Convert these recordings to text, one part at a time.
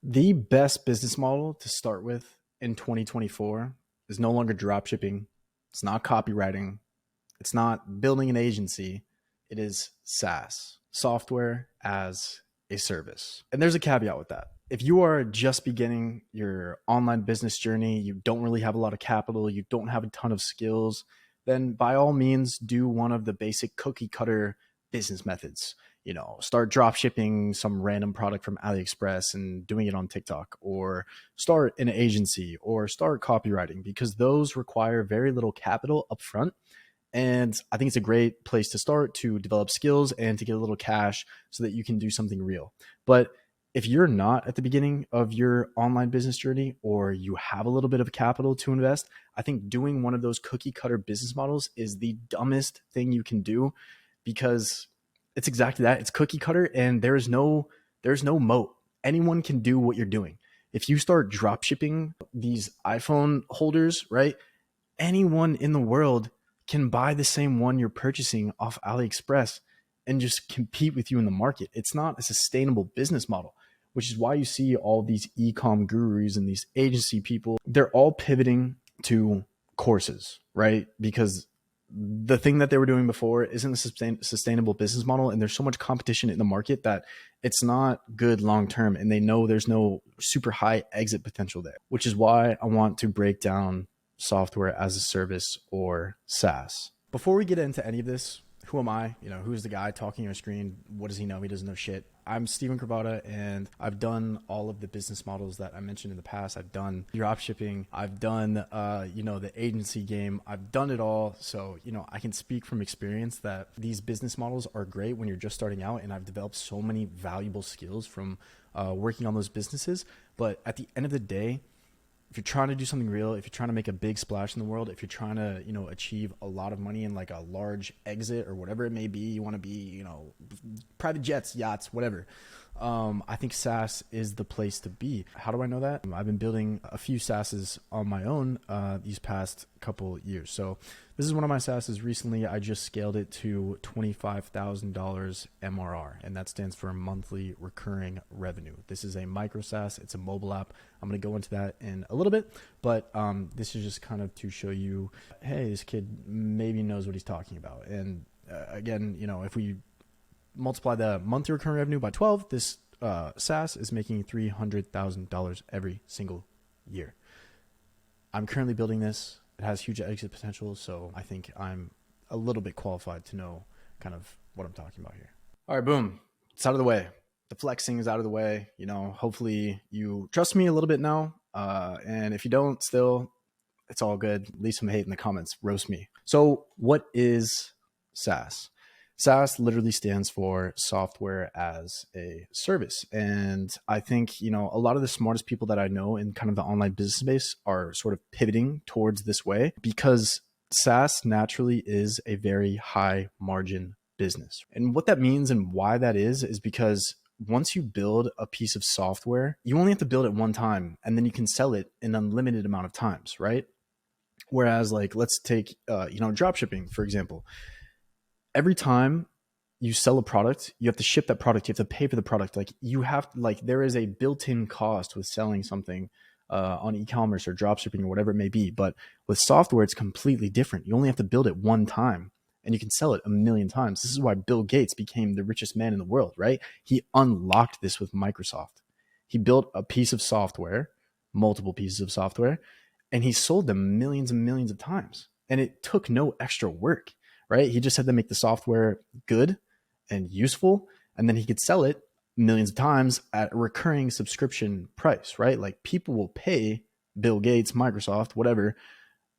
The best business model to start with in 2024 is no longer drop shipping. It's not copywriting. It's not building an agency. It is SaaS, software as a service. And there's a caveat with that. If you are just beginning your online business journey, you don't really have a lot of capital, you don't have a ton of skills, then by all means do one of the basic cookie cutter business methods. Start drop shipping some random product from AliExpress and doing it on TikTok, or start an agency, or start copywriting, because those require very little capital upfront. And I think it's a great place to start to develop skills and to get a little cash so that you can do something real. But if you're not at the beginning of your online business journey, or you have a little bit of capital to invest, I think doing one of those cookie cutter business models is the dumbest thing you can do, because it's exactly that. It's cookie cutter, and there's no moat. Anyone can do what you're doing. If you start drop shipping these iPhone holders, right? Anyone in the world can buy the same one you're purchasing off AliExpress and just compete with you in the market. It's not a sustainable business model, which is why you see all these e-com gurus and these agency people, they're all pivoting to courses, right? Because the thing that they were doing before isn't a sustainable business model, and there's so much competition in the market that it's not good long term, and they know there's no super high exit potential there, which is why I want to break down software as a service, or SaaS. Before we get into any of this, who am I? Who's the guy talking on a screen? What does he know? He doesn't know shit. I'm Steven Cravata, and I've done all of the business models that I mentioned in the past. I've done drop shipping. I've done, the agency game. I've done it all. So, I can speak from experience that these business models are great when you're just starting out. And I've developed so many valuable skills from working on those businesses. But at the end of the day, if you're trying to do something real, if you're trying to make a big splash in the world, if you're trying to, achieve a lot of money in like a large exit or whatever it may be, you want to be, private jets, yachts, whatever. I think SaaS is the place to be. How do I know that? I've been building a few SaaSes on my own these past couple years. So this is one of my SaaSes recently. I just scaled it to $25,000 MRR, and that stands for monthly recurring revenue. This is a micro SaaS. It's a mobile app. I'm going to go into that in a little bit, but this is just kind of to show you, hey, this kid maybe knows what he's talking about. And again, if we multiply the monthly recurring revenue by 12, this SaaS is making $300,000 every single year. I'm currently building this. It has huge exit potential, so I think I'm a little bit qualified to know kind of what I'm talking about here. All right, boom. It's out of the way. The flexing is out of the way. Hopefully you trust me a little bit now. And if you don't still, it's all good. Leave some hate in the comments. Roast me. So what is SaaS? SaaS literally stands for software as a service. And I think, a lot of the smartest people that I know in kind of the online business space are sort of pivoting towards this way, because SaaS naturally is a very high margin business. And what that means and why that is because once you build a piece of software, you only have to build it one time, and then you can sell it an unlimited amount of times, right? Whereas let's take, drop shipping, for example. Every time you sell a product, you have to ship that product. You have to pay for the product. There is a built-in cost with selling something on e-commerce or dropshipping or whatever it may be. But with software, it's completely different. You only have to build it one time, and you can sell it a million times. This is why Bill Gates became the richest man in the world, right? He unlocked this with Microsoft. He built a piece of software, multiple pieces of software, and he sold them millions and millions of times. And it took no extra work. Right? He just had to make the software good and useful, and then he could sell it millions of times at a recurring subscription price, right? Like, people will pay Bill Gates, Microsoft, whatever.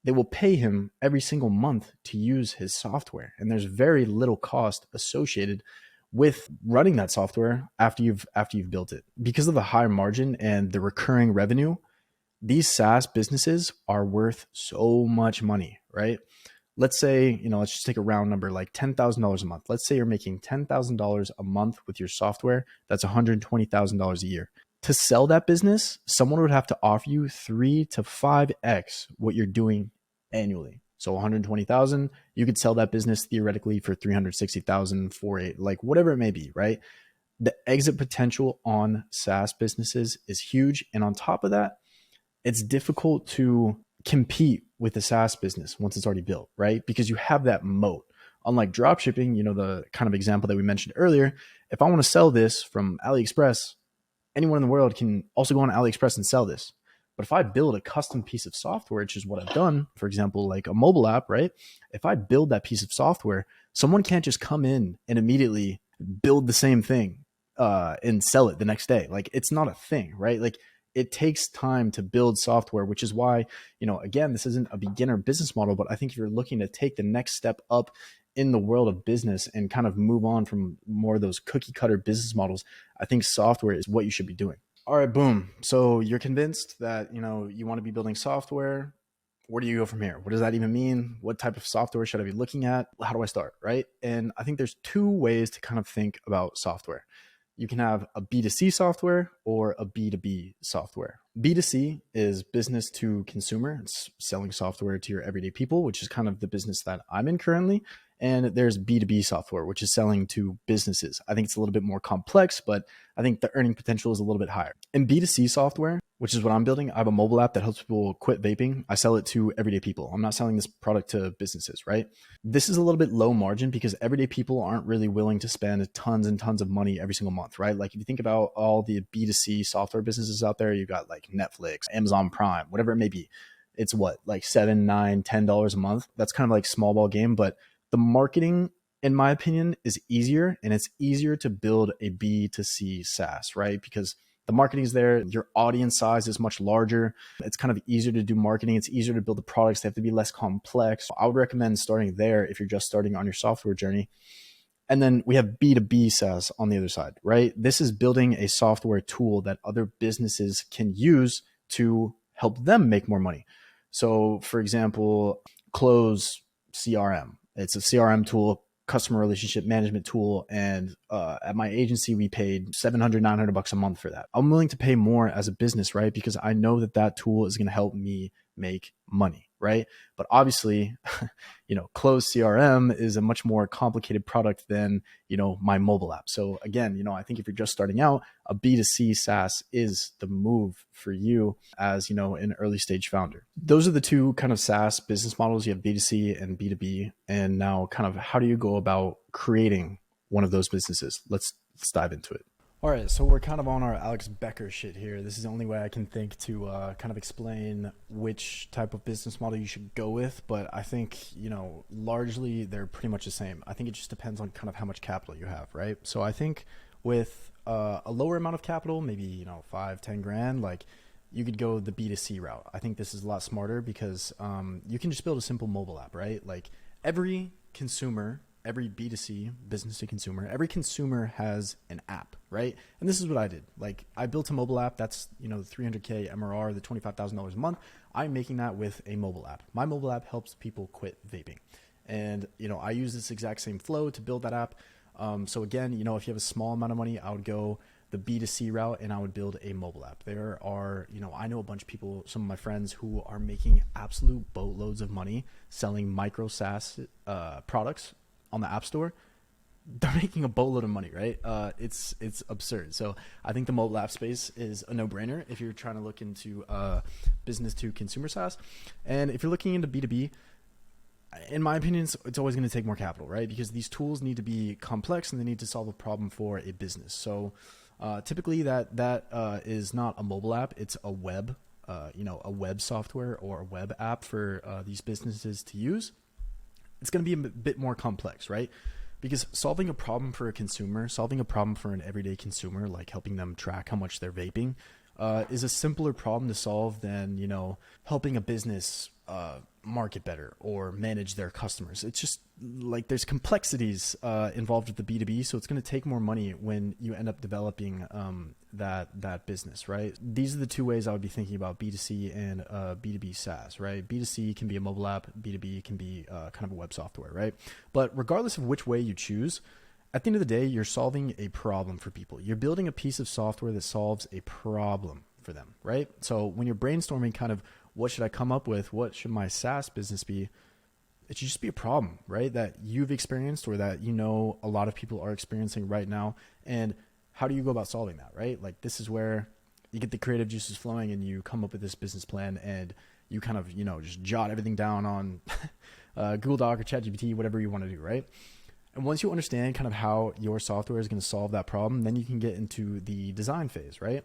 They will pay him every single month to use his software. And there's very little cost associated with running that software after you've built it. Because of the high margin and the recurring revenue, these SaaS businesses are worth so much money, right? Let's say, let's just take a round number, like $10,000 a month. Let's say you're making $10,000 a month with your software. That's $120,000 a year. To sell that business, someone would have to offer you 3 to 5x what you're doing annually. So 120,000, you could sell that business theoretically for 360,000, for like whatever it may be, right? the exit potential on SaaS businesses is huge. And on top of that, it's difficult to compete with the SaaS business once it's already built, right? Because you have that moat. Unlike dropshipping, the kind of example that we mentioned earlier, if I want to sell this from AliExpress, anyone in the world can also go on AliExpress and sell this. But if I build a custom piece of software, which is what I've done, for example, like a mobile app, right? If I build that piece of software, someone can't just come in and immediately build the same thing and sell it the next day. Like, it's not a thing, right? Like, it takes time to build software, which is why, again, this isn't a beginner business model, but I think if you're looking to take the next step up in the world of business and kind of move on from more of those cookie cutter business models, I think software is what you should be doing. All right, boom. So you're convinced that, you want to be building software. Where do you go from here? What does that even mean? What type of software should I be looking at? How do I start, right? And I think there's two ways to kind of think about software. You can have a B2C software or a B2B software. B2C is business to consumer. It's selling software to your everyday people, which is kind of the business that I'm in currently. And there's B2B software, which is selling to businesses. I think it's a little bit more complex, but I think the earning potential is a little bit higher. In B2C software, which is what I'm building, I have a mobile app that helps people quit vaping. I sell it to everyday people. I'm not selling this product to businesses, right? This is a little bit low margin because everyday people aren't really willing to spend tons and tons of money every single month, right? Like, if you think about all the B2C software businesses out there, you've got like Netflix, Amazon Prime, whatever it may be. It's what, like $7, $9, $10 a month. That's kind of like small ball game, but the marketing, in my opinion, is easier, and it's easier to build a B2C SaaS, right? Because the marketing is there. Your audience size is much larger. It's kind of easier to do marketing. It's easier to build the products. They have to be less complex. I would recommend starting there if you're just starting on your software journey. And then we have B2B SaaS on the other side, right? This is building a software tool that other businesses can use to help them make more money. So, for example, Close CRM. It's a CRM tool, customer relationship management tool. And at my agency, we paid $700, $900 a month for that. I'm willing to pay more as a business, right? Because I know that that tool is going to help me make money, right? But obviously, Close CRM is a much more complicated product than, my mobile app. So again, I think if you're just starting out, a B2C SaaS is the move for you as, an early stage founder. Those are the two kind of SaaS business models. You have B2C and B2B. And now kind of how do you go about creating one of those businesses? Let's dive into it. All right, so we're kind of on our Alex Becker shit here. This is the only way I can think to kind of explain which type of business model you should go with. But I think, largely they're pretty much the same. I think it just depends on kind of how much capital you have, right? So I think with a lower amount of capital, maybe, 5, 10 grand, like you could go the B2C route. I think this is a lot smarter because you can just build a simple mobile app, right? Like every consumer, every B2C, business to consumer, every consumer has an app, right? And this is what I did. Like, I built a mobile app that's, the $300K MRR, the $25,000 a month. I'm making that with a mobile app. My mobile app helps people quit vaping. And, I use this exact same flow to build that app. So again, if you have a small amount of money, I would go the B2C route and I would build a mobile app. There are, I know a bunch of people, some of my friends who are making absolute boatloads of money selling micro SaaS products on the App Store. They're making a boatload of money, right? It's absurd. So I think the mobile app space is a no-brainer if you're trying to look into business to consumer SaaS. And if you're looking into B2B, in my opinion, it's always going to take more capital, right? Because these tools need to be complex and they need to solve a problem for a business. So typically that is not a mobile app. It's a web, a web software or a web app for these businesses to use. It's going to be a bit more complex, right? Because solving a problem for a consumer, solving a problem for an everyday consumer, like helping them track how much they're vaping, is a simpler problem to solve than, helping a business market better or manage their customers. It's just like there's complexities involved with the B2B. So it's going to take more money when you end up developing that business, right? These are the two ways I would be thinking about B2C and B2B SaaS, right? B2C can be a mobile app, B2B can be kind of a web software, right? But regardless of which way you choose, at the end of the day, you're solving a problem for people. You're building a piece of software that solves a problem for them, right? So when you're brainstorming kind of what should I come up with? What should my SaaS business be? It should just be a problem, right? That you've experienced or that a lot of people are experiencing right now. And how do you go about solving that, right? Like, this is where you get the creative juices flowing and you come up with this business plan, and you kind of, just jot everything down on Google Doc or ChatGPT, whatever you want to do, right? And once you understand kind of how your software is going to solve that problem, then you can get into the design phase, right?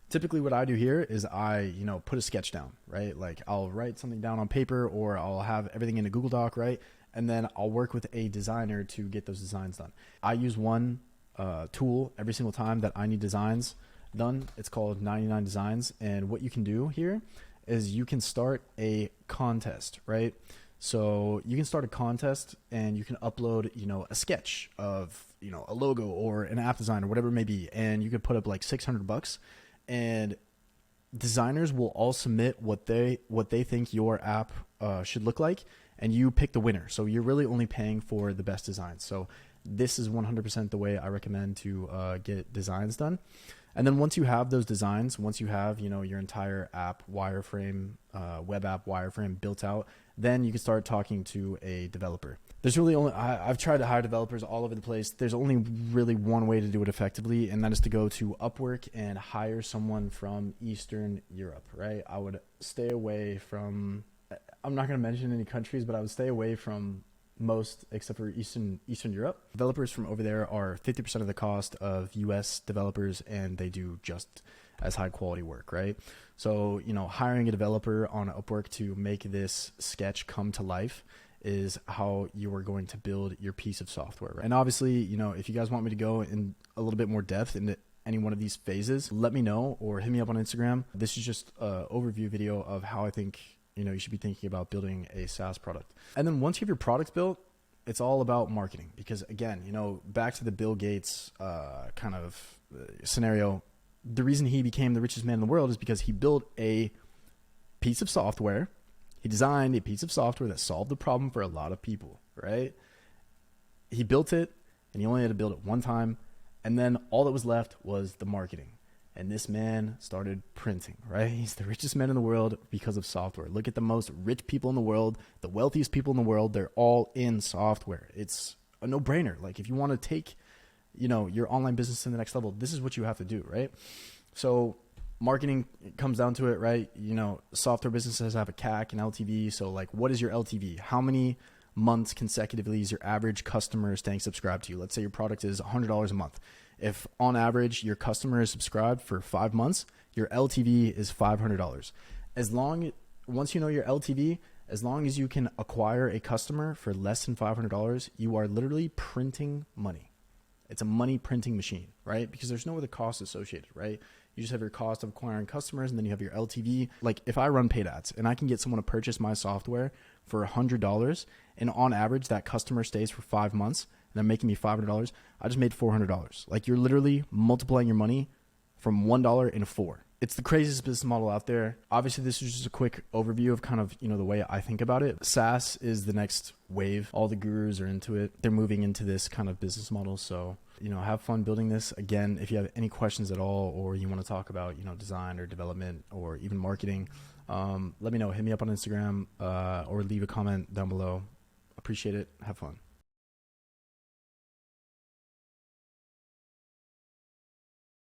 Typically what I do here is I, put a sketch down, right? Like, I'll write something down on paper, or I'll have everything in a Google Doc, right? And then I'll work with a designer to get those designs done. I use one tool every single time that I need designs done. It's called 99 Designs. And what you can do here is you can start a contest, right? So you can start a contest and you can upload, a sketch of, a logo or an app design or whatever it may be. And you could put up like $600, and designers will all submit what they think your app should look like, and you pick the winner. So you're really only paying for the best designs. So this is 100% the way I recommend to get designs done. And then once you have those designs, once you have, your entire app wireframe, web app wireframe built out, then you can start talking to a developer. There's really only, I've tried to hire developers all over the place. There's only really one way to do it effectively, and that is to go to Upwork and hire someone from Eastern Europe, right? I would stay away from, I'm not going to mention any countries, but I would stay away from most except for Eastern Europe. Developers from over there are 50% of the cost of US developers, and they do just as high quality work, right? So, hiring a developer on Upwork to make this sketch come to life is how you are going to build your piece of software, right? And obviously, if you guys want me to go in a little bit more depth into any one of these phases, let me know or hit me up on Instagram. This is just an overview video of how I think you should be thinking about building a SaaS product. And then once you have your product built, it's all about marketing, because again, back to the Bill Gates kind of scenario, the reason he became the richest man in the world is because he built a piece of software. He designed a piece of software that solved the problem for a lot of people, right? He built it, and he only had to build it one time, and then all that was left was the marketing. And this man started printing, right? He's the richest man in the world because of software. Look at the most rich people in the world, the wealthiest people in the world. They're all in software. It's a no-brainer. Like, if you want to take, your online business to the next level, this is what you have to do, right? So marketing comes down to it, right? Software businesses have a CAC and LTV. So like, what is your LTV? How many months consecutively is your average customer staying subscribed to you? Let's say your product is $100 a month. If on average your customer is subscribed for 5 months, your LTV is $500. Once you know your LTV, as long as you can acquire a customer for less than $500, you are literally printing money. It's a money printing machine, right? Because there's no other cost associated, right? You just have your cost of acquiring customers, and then you have your LTV. Like, if I run paid ads and I can get someone to purchase my software for $100, and on average that customer stays for 5 months, and they're making me $500, I just made $400. Like, you're literally multiplying your money from $1 into 4. It's the craziest business model out there. Obviously, this is just a quick overview of kind of, the way I think about it. SaaS is the next wave. All the gurus are into it. They're moving into this kind of business model. So, have fun building this. Again, if you have any questions at all, or you want to talk about, design or development or even marketing, let me know. Hit me up on Instagram or leave a comment down below. Appreciate it. Have fun.